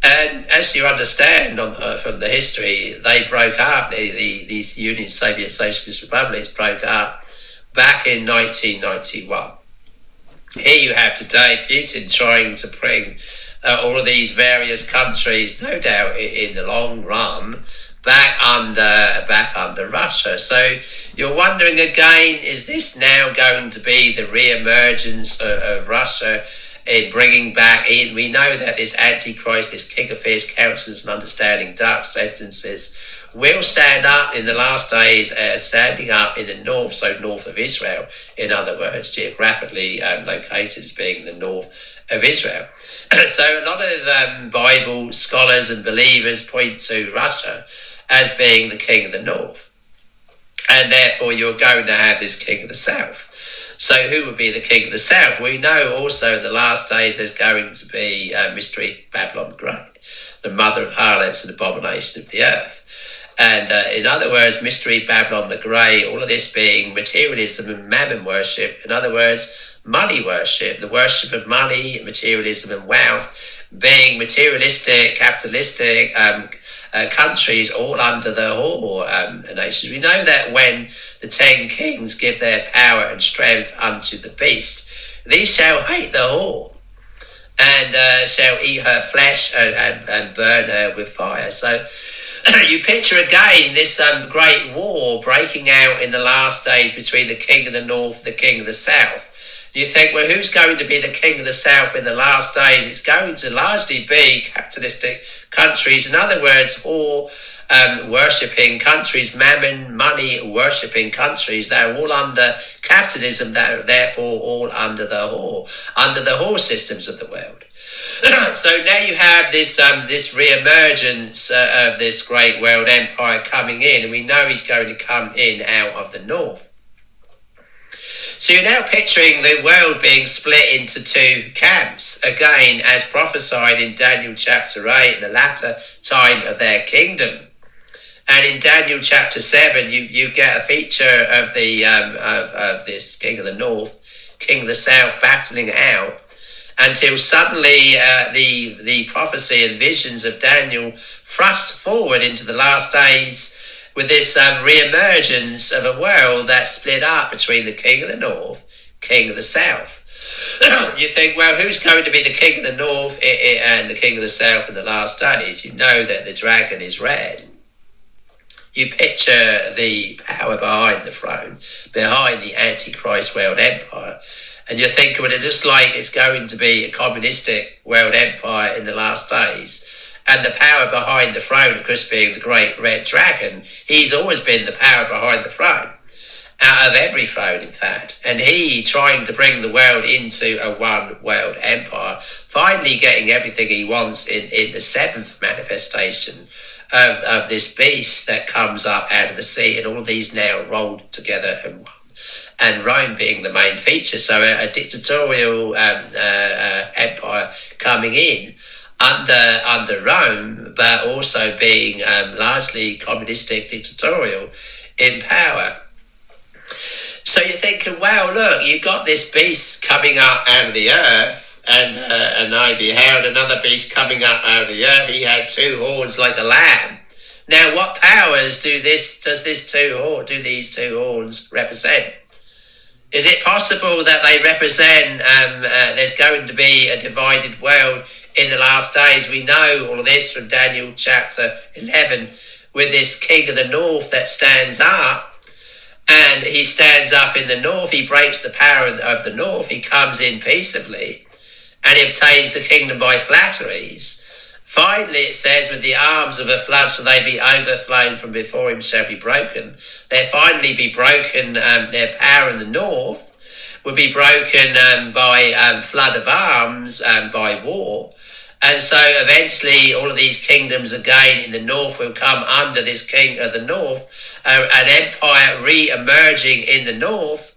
And as you understand from the history, they broke up, these Union Soviet Socialist Republics broke up back in 1991. Here you have today Putin trying to bring all of these various countries, no doubt in the long run, back under Russia. So you're wondering again, is this now going to be the re-emergence of Russia in bringing back in? We know that this Antichrist, this king of fierce countenance and understanding dark sentences, will stand up in the last days, standing up in the north, so north of Israel, in other words, geographically located as being the north of Israel. So a lot of Bible scholars and believers point to Russia as being the king of the north. And therefore you're going to have this king of the south. So who would be the king of the south? We know also in the last days there's going to be Mystery Babylon the Great, the mother of harlots and abomination of the earth. And in other words, Mystery Babylon the Great, all of this being materialism and mammon worship. In other words, money worship, the worship of money, materialism and wealth, being materialistic, capitalistic countries all under the whore nations. We know that when the 10 kings give their power and strength unto the beast, these shall hate the whore and shall eat her flesh and burn her with fire. So you picture again this great war breaking out in the last days between the king of the north and the king of the south. You think, well, who's going to be the king of the south in the last days? It's going to largely be capitalistic countries. In other words, whore worshipping countries, mammon, money worshipping countries that are all under capitalism, that are therefore all under the whore systems of the world. So now you have this re-emergence of this great world empire coming in, and we know he's going to come in out of the north. So you're now picturing the world being split into two camps, again as prophesied in Daniel chapter 8, the latter time of their kingdom. And in Daniel chapter 7, you get a feature of the of this king of the north, king of the south battling out, until suddenly the prophecy and visions of Daniel thrust forward into the last days with this re-emergence of a world that's split up between the king of the north, king of the south. You think, well, who's going to be the king of the north and the king of the south in the last days? You know that the dragon is red. You picture the power behind the throne, behind the Antichrist world empire, and you're thinking, well, it looks like it's going to be a communistic world empire in the last days. And the power behind the throne, of course, being the great red dragon, he's always been the power behind the throne, out of every throne, in fact. And he trying to bring the world into a one world empire, finally getting everything he wants in the seventh manifestation of this beast that comes up out of the sea, and all of these now rolled together in one. And Rome being the main feature, so a dictatorial empire coming in under Rome, but also being largely communistic, dictatorial in power. So you're thinking, well, look, you've got this beast coming up out of the earth, and I beheld another beast coming up out of the earth. He had two horns like a lamb. Now, what powers do these two horns represent? Is it possible that they represent there's going to be a divided world in the last days? We know all of this from Daniel chapter 11, with this king of the north that stands up, and he stands up in the north, he breaks the power of the north, he comes in peaceably, and he obtains the kingdom by flatteries. Finally, it says, with the arms of a flood shall they be overflown, from before him shall be broken. They'll finally be broken, their power in the north will be broken by flood of arms and by war. And so eventually all of these kingdoms again in the north will come under this king of the north, an empire re-emerging in the north,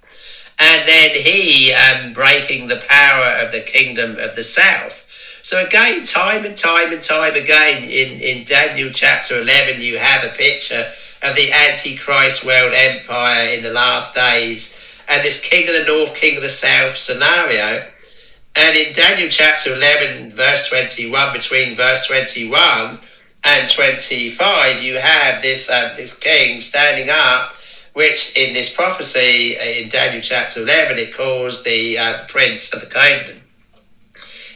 and then he breaking the power of the kingdom of the south. So again, time and time again, in Daniel chapter 11, you have a picture of the Antichrist world empire in the last days, and this king of the north, king of the south scenario. And in Daniel chapter 11, verse 21, between verse 21 and 25, you have this king standing up, which in this prophecy in Daniel chapter 11, it calls the Prince of the Covenant.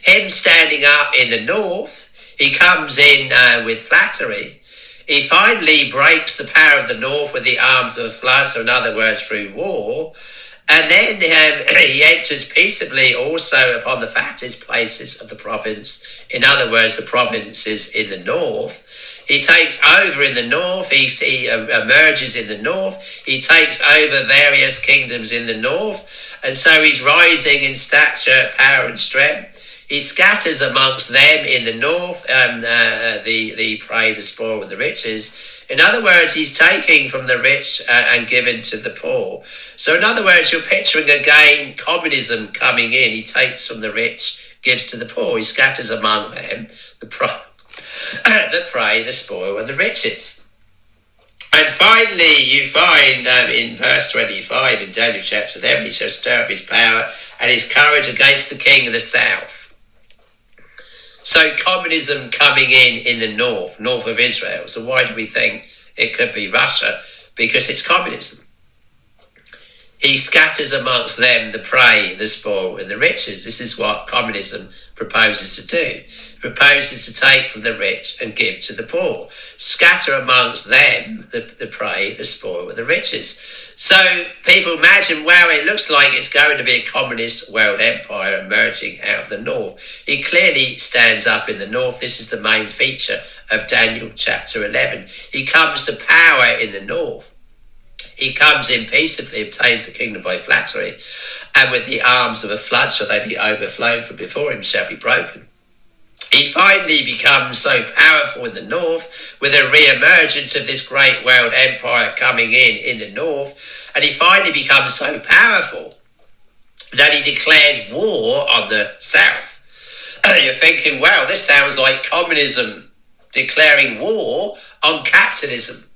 Him standing up in the north, he comes in with flattery. He finally breaks the power of the north with the arms of a flood, so in other words, through war. And then he enters peaceably also upon the fattest places of the province. In other words, the provinces in the north. He takes over in the north. He emerges in the north. He takes over various kingdoms in the north. And so he's rising in stature, power and strength. He scatters amongst them in the north the prey, the spoil and the riches. In other words, he's taking from the rich and given to the poor. So in other words, you're picturing again communism coming in. He takes from the rich, gives to the poor. He scatters among them the prey, the spoil and the riches. And finally, you find in verse 25 in Daniel chapter 11, he shall stir up his power and his courage against the king of the south. So communism coming in the north of Israel. So why do we think it could be Russia? Because it's communism. He scatters amongst them the prey, the spoil and the riches. This is what communism proposes to do. It proposes to take from the rich and give to the poor. Scatter amongst them the prey, the spoil and the riches. So people imagine, wow, it looks like it's going to be a communist world empire emerging out of the north. He clearly stands up in the north. This is the main feature of Daniel chapter 11. He comes to power in the north. He comes in peaceably, obtains the kingdom by flattery, and with the arms of a flood shall they be overflown, from before him shall be broken. He finally becomes so powerful in the north, with a re-emergence of this great world empire coming in the north, and he finally becomes so powerful that he declares war on the south. You're thinking, well, this sounds like communism declaring war on capitalism.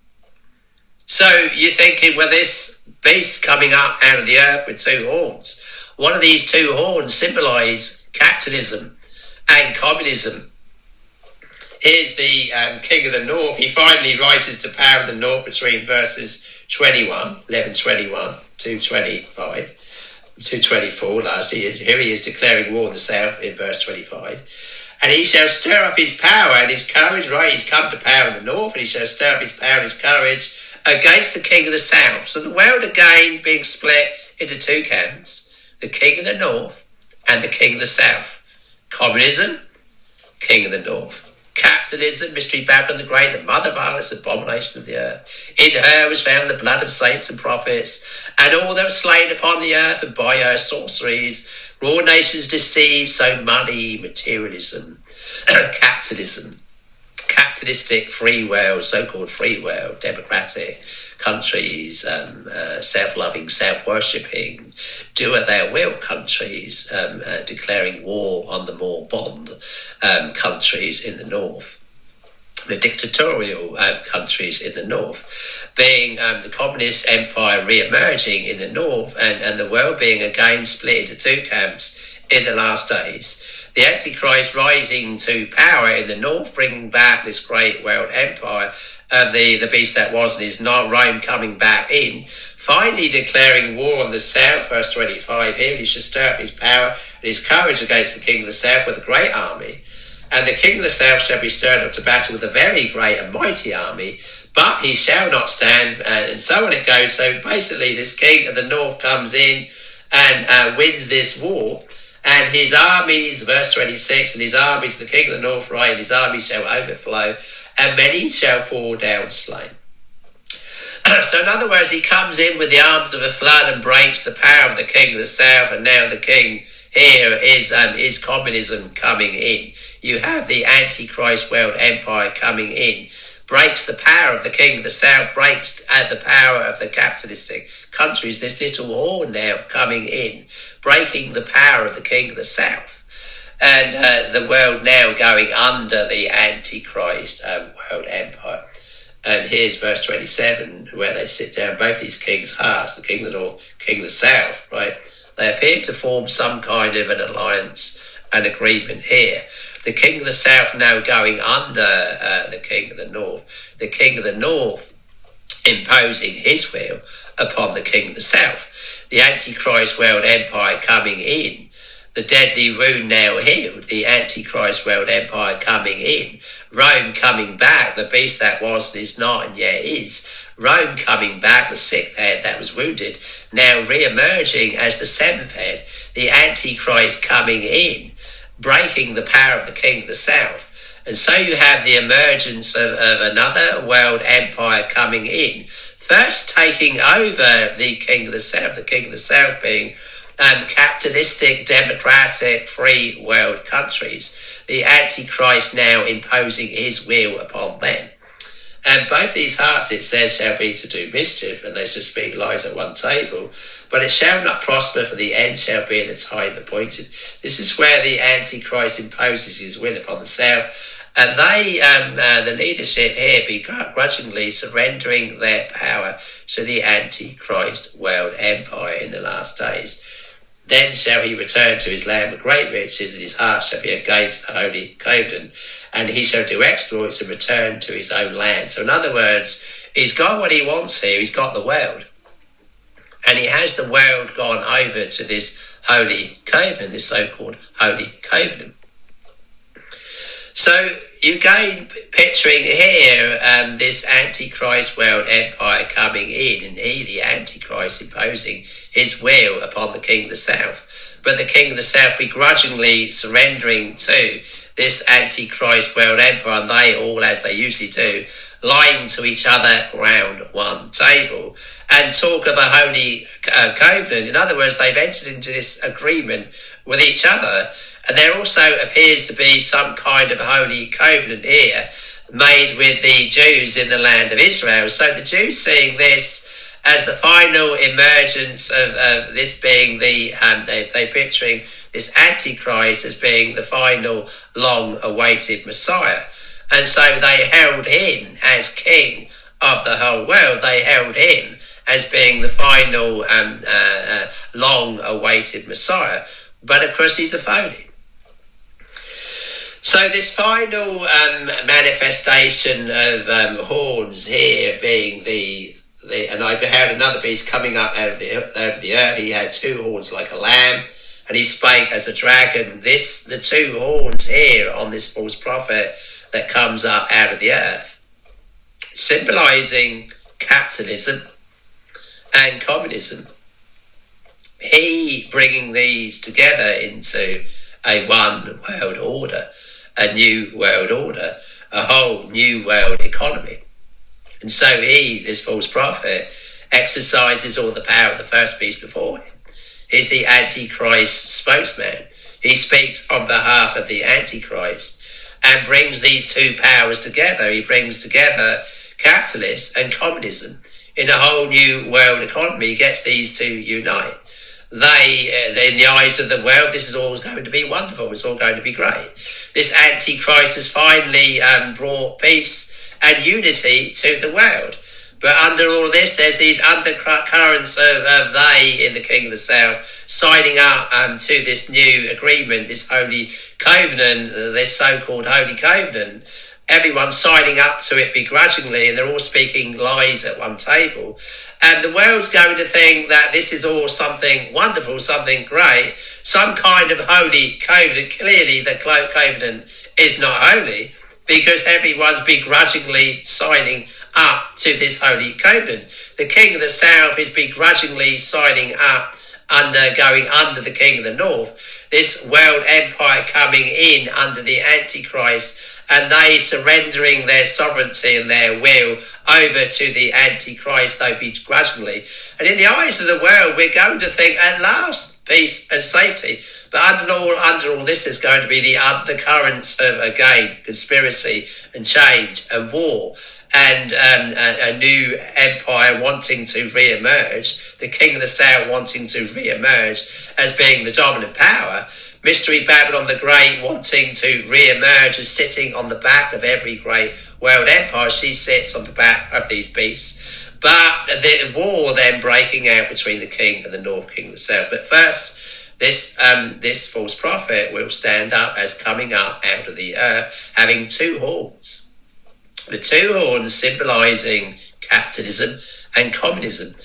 So you're thinking, well, this beast coming up out of the earth with two horns. One of these two horns symbolize capitalism and communism. Here's the king of the north. He finally rises to power in the north between verses 11:21 to 25, to 24 largely. Here he is declaring war on the south in verse 25. And he shall stir up his power and his courage, right? He's come to power in the north, and he shall stir up his power and his courage against the king of the south. So the world again being split into two camps, the king of the north and the king of the south. Communism, king of the north. Capitalism, mystery Babylon the Great, the mother of all, abomination of the earth. In her was found the blood of saints and prophets, and all that were slain upon the earth, and by her sorceries were all nations deceived. So money, materialism, capitalism, capitalistic free world, so-called free world, democratic countries, self-loving, self-worshipping, do at their will countries, declaring war on the more bond countries in the north, the dictatorial countries in the north, being the communist empire re-emerging in the north, and the world being again split into two camps in the last days. The Antichrist rising to power in the north, bringing back this great world empire of the beast that was and is not, Rome coming back in, finally declaring war on the south, verse 25 here. He shall stir up his power and his courage against the king of the south with a great army. And the king of the south shall be stirred up to battle with a very great and mighty army, but he shall not stand, and so on it goes. So basically this king of the north comes in and wins this war. And his armies, verse 26, and his armies, the king of the north, right, and his armies shall overflow, and many shall fall down slain. So in other words, he comes in with the arms of a flood and breaks the power of the king of the south, and now the king here is communism coming in. You have the Antichrist world empire coming in, breaks the power of the king of the south, breaks the power of the capitalistic countries. This little horn now coming in, breaking the power of the king of the south. And the world now going under the Antichrist world empire. And here's verse 27, where they sit down, both these kings' hearts, the king of the north, king of the south, right? They appear to form some kind of an alliance an agreement here. The king of the south now going under the king of the north. The king of the north imposing his will upon the king of the south. The Antichrist world empire coming in. The deadly wound now healed. The Antichrist world empire coming in. Rome coming back. The beast that was and is not and yet is. Rome coming back. The sixth head that was wounded now re-emerging as the seventh head. The Antichrist coming in, breaking the power of the king of the south. And so you have the emergence of another world empire coming in, first taking over the king of the south being capitalistic, democratic, free world countries. The Antichrist now imposing his will upon them. And both these hearts, it says, shall be to do mischief, and they shall speak lies at one table. But it shall not prosper, for the end shall be in the time appointed. This is where the Antichrist imposes his will upon the south. And they, the leadership here, begrudgingly surrendering their power to the Antichrist world empire in the last days. Then shall he return to his land with great riches, and his heart shall be against the holy covenant, and he shall do exploits and return to his own land. So in other words, he's got what he wants here. He's got the world. And he has the world gone over to this holy covenant, this so-called holy covenant. So you gain picturing here this Antichrist world empire coming in, and he, the Antichrist, imposing his will upon the king of the south. But the king of the south begrudgingly surrendering to this Antichrist world empire, and they all, as they usually do, lying to each other round one table and talk of a holy covenant. In other words, they've entered into this agreement with each other. And there also appears to be some kind of holy covenant here made with the Jews in the land of Israel. So the Jews seeing this as the final emergence of this being they picturing this Antichrist as being the final long-awaited Messiah. And so they held him as king of the whole world. They held him as being the final long-awaited Messiah. But of course he's a phony. So this final manifestation of horns here being and I beheld another beast coming up out of the earth. He had two horns like a lamb, and he spake as a dragon. The two horns here on this false prophet that comes up out of the earth, symbolizing capitalism and communism. He bringing these together into a one world order, a new world order, a whole new world economy. And so he, this false prophet, exercises all the power of the first beast before him. He's the Antichrist spokesman. He speaks on behalf of the Antichrist and brings these two powers together. He brings together capitalism and communism in a whole new world economy. He gets these two unite. They, in the eyes of the world, this is all going to be wonderful. It's all going to be great. This Antichrist has finally brought peace and unity to the world. But under all this, there's these undercurrents of they in the king of the south signing up to this new agreement, this holy covenant, this so-called holy covenant. Everyone's signing up to it begrudgingly, and they're all speaking lies at one table. And the world's going to think that this is all something wonderful, something great, some kind of holy covenant. Clearly, the covenant is not holy, because everyone's begrudgingly signing up to this holy covenant. The king of the south is begrudgingly signing up going under the king of the north. This world empire coming in under the Antichrist, and they surrendering their sovereignty and their will over to the Antichrist, though begrudgingly. And in the eyes of the world, we're going to think, at last, peace and safety. But under all this is going to be the undercurrents of, again, conspiracy and change and war, and a new empire wanting to re-emerge, the king of the south wanting to re-emerge as being the dominant power, Mystery Babylon the Great wanting to re-emerge as sitting on the back of every great world empire. She sits on the back of these beasts. But the war then breaking out between the king and the north, king of the south. But first, This false prophet will stand up as coming up out of the earth, having two horns. The two horns symbolising capitalism and communism.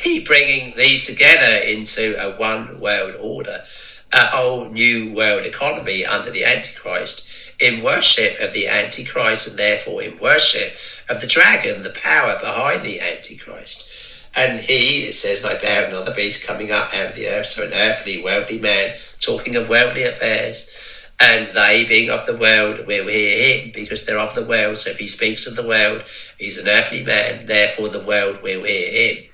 He bringing these together into a one world order, a whole new world economy under the Antichrist, in worship of the Antichrist and therefore in worship of the dragon, the power behind the Antichrist. And he, it says, I beheld another beast coming up out of the earth, so an earthly, worldly man, talking of worldly affairs. And they, being of the world, will hear him, because they're of the world. So if he speaks of the world, he's an earthly man, therefore the world will hear him.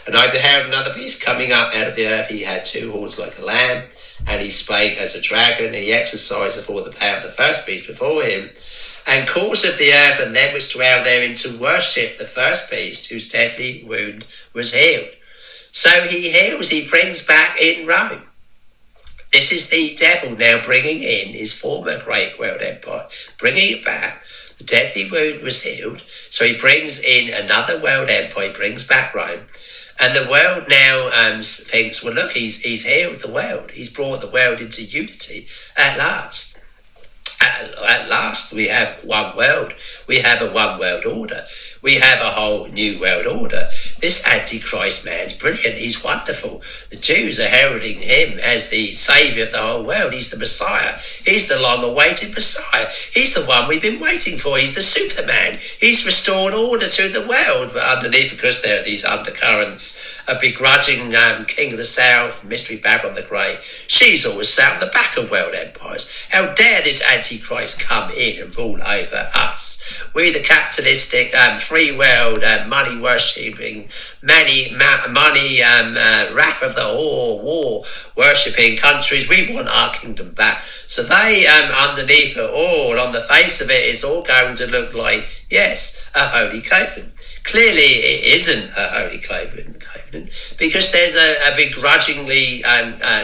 And I beheld another beast coming up out of the earth. He had two horns like a lamb, and he spake as a dragon, and he exercised before the power of the first beast before him, and caused the earth and them which dwell therein to worship the first beast, whose deadly wound was healed. So he heals, he brings back in Rome. This is the devil now bringing in his former great world empire, bringing it back. The deadly wound was healed, so he brings in another world empire, he brings back Rome. And the world now thinks, well, look, he's healed the world. He's brought the world into unity at last. At last, we have one world. We have a one world order. We have a whole new world order. This Antichrist man's brilliant. He's wonderful. The Jews are heralding him as the saviour of the whole world. He's the Messiah. He's the long-awaited Messiah. He's the one we've been waiting for. He's the Superman. He's restored order to the world. But underneath, because there are these undercurrents, a begrudging king of the south, Mystery Babylon the Great, she's always sat on the back of world empires. How dare this Antichrist come in and rule over us? We, the capitalistic, free world, money worshipping, money, wrath of the whore, war worshipping countries, we want our kingdom back. So they, underneath it all, on the face of it, it's all going to look like, yes, a holy covenant. Clearly, it isn't a holy covenant, because there's a begrudgingly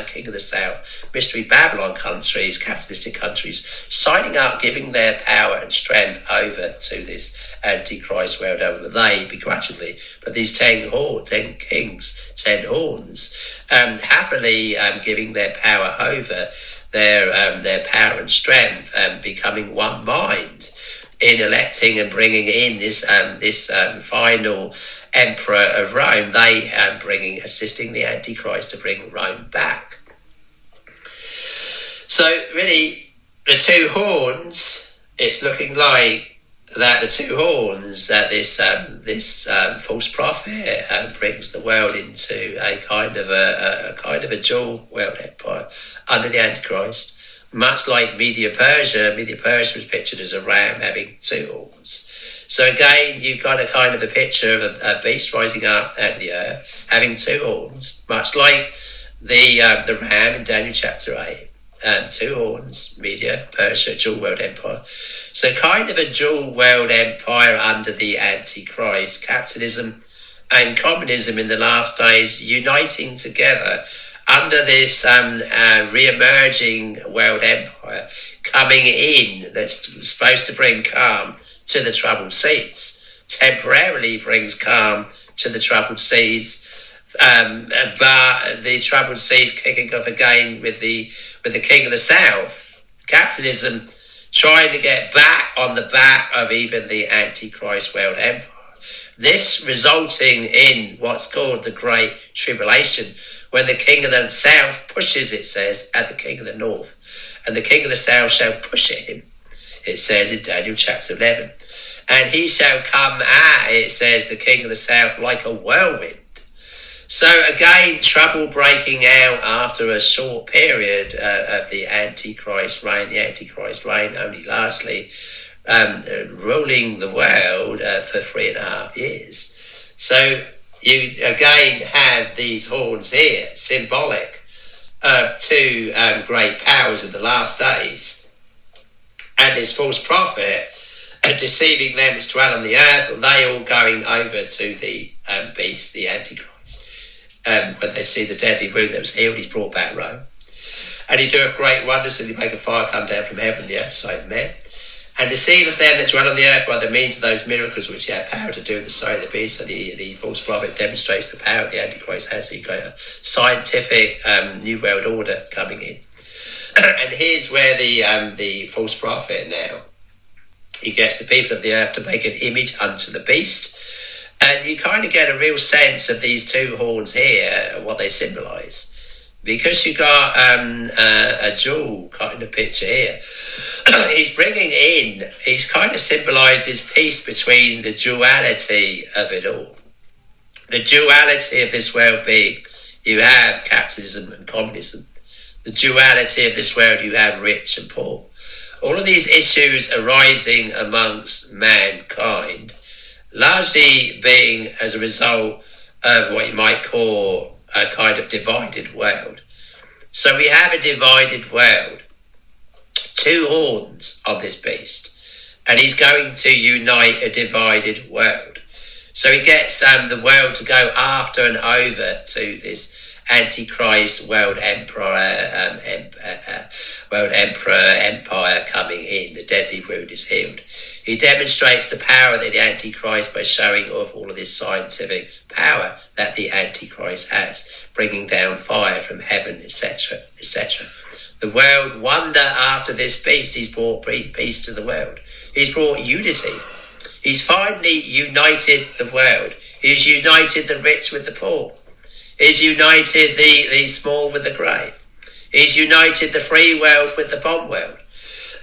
king of the south, Mystery Babylon countries, capitalistic countries, signing up, giving their power and strength over to this Antichrist world over. They begrudgingly, but these 10 kings, 10 horns, happily giving their power over, their power and strength, becoming one mind in electing and bringing in this final emperor of Rome. They assisting the Antichrist to bring Rome back. So really, the two horns, it's looking like that the two horns, that this false prophet brings the world into a kind of a dual world empire under the Antichrist. Much like Media Persia was pictured as a ram having two horns. So again, you've got a kind of a picture of a beast rising up out of the earth, having two horns, much like the ram in Daniel chapter 8. Two horns, Media, Persia, dual world empire. So kind of a dual world empire under the Antichrist, capitalism and communism in the last days uniting together under this re-emerging world empire coming in, that's supposed to bring calm to the troubled seas, temporarily brings calm to the troubled seas, but the troubled seas kicking off again with the king of the south, capitalism trying to get back on the back of even the Antichrist world empire. This resulting in what's called the Great Tribulation, when the king of the south pushes, it says, at the king of the north. And the king of the south shall push at him, it says in Daniel chapter 11. And he shall come at, it says, the king of the south like a whirlwind. So again, trouble breaking out after a short period of the Antichrist reign. The Antichrist reign only lastly ruling the world for 3.5 years. So you again have these horns here, symbolic of two great powers in the last days. And this false prophet deceiving them which dwell on the earth, and they all going over to the beast, the Antichrist. When they see the deadly wound that was healed, he's brought back Rome. And he doeth great wonders, and he make a fire come down from heaven, the earth save men. and deceiveth them that dwell on the earth by the means of those miracles which he had power to do in the sight of the beast. So the false prophet demonstrates the power the Antichrist has. So you got a scientific new world order coming in. And here's where the false prophet now, he gets the people of the earth to make an image unto the beast. And you kind of get a real sense of these two horns here, what they symbolise. Because you got a jewel kind of picture here. He's kind of symbolised this peace between the duality of it all. The duality of this world being, you have capitalism and communism. The duality of this world, you have rich and poor. All of these issues arising amongst mankind, largely being as a result of what you might call a kind of divided world. So we have a divided world, two horns on this beast, and he's going to unite a divided world. So he gets the world to go after and over to this Antichrist world empire coming in. The deadly wound is healed. He demonstrates the power that the Antichrist by showing off all of this scientific power that the Antichrist has, bringing down fire from heaven, etc., etc. The world wonder after this beast. He's brought peace to the world. He's brought unity. He's finally united the world. He's united the rich with the poor. He's united the small with the great. He's united the free world with the bond world.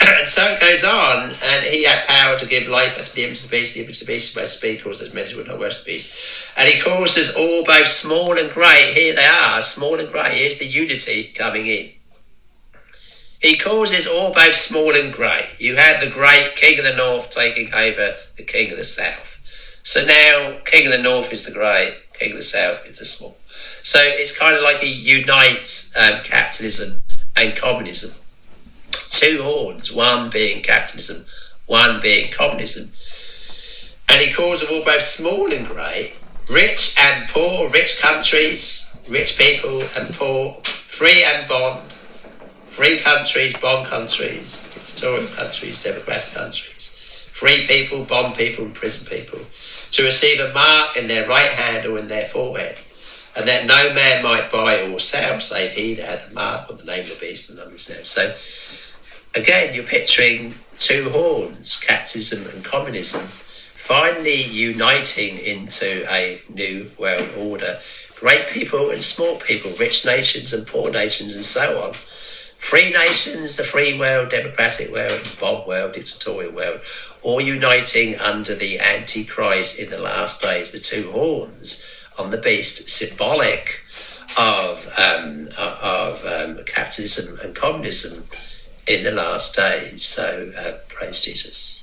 And so it goes on, and he had power to give life unto the image of the beast. The image of the beast is speak, calls as men would not worship the beast. And he calls us all, both small and great. Here they are, small and great. Here's the unity coming in. He causes all, both small and great. You had the great king of the north taking over the king of the south. So now, king of the north is the great, king of the south is the small. So it's kind of like he unites capitalism and communism. Two horns, one being capitalism, one being communism. And he calls them all both small and great, rich and poor, rich countries, rich people and poor, free and bond, free countries, bond countries, dictatorial countries, democratic countries, free people, bond people and prison people, to receive a mark in their right hand or in their forehead, and that no man might buy or sell save he that had the mark or the name of the beast and the number of his name. So again, you're picturing two horns, capitalism and communism, finally uniting into a new world order. Great people and small people, rich nations and poor nations and so on. Free nations, the free world, democratic world, bomb world, dictatorial world, all uniting under the Antichrist in the last days, the two horns on the beast, symbolic of capitalism and communism in the last days. So praise Jesus.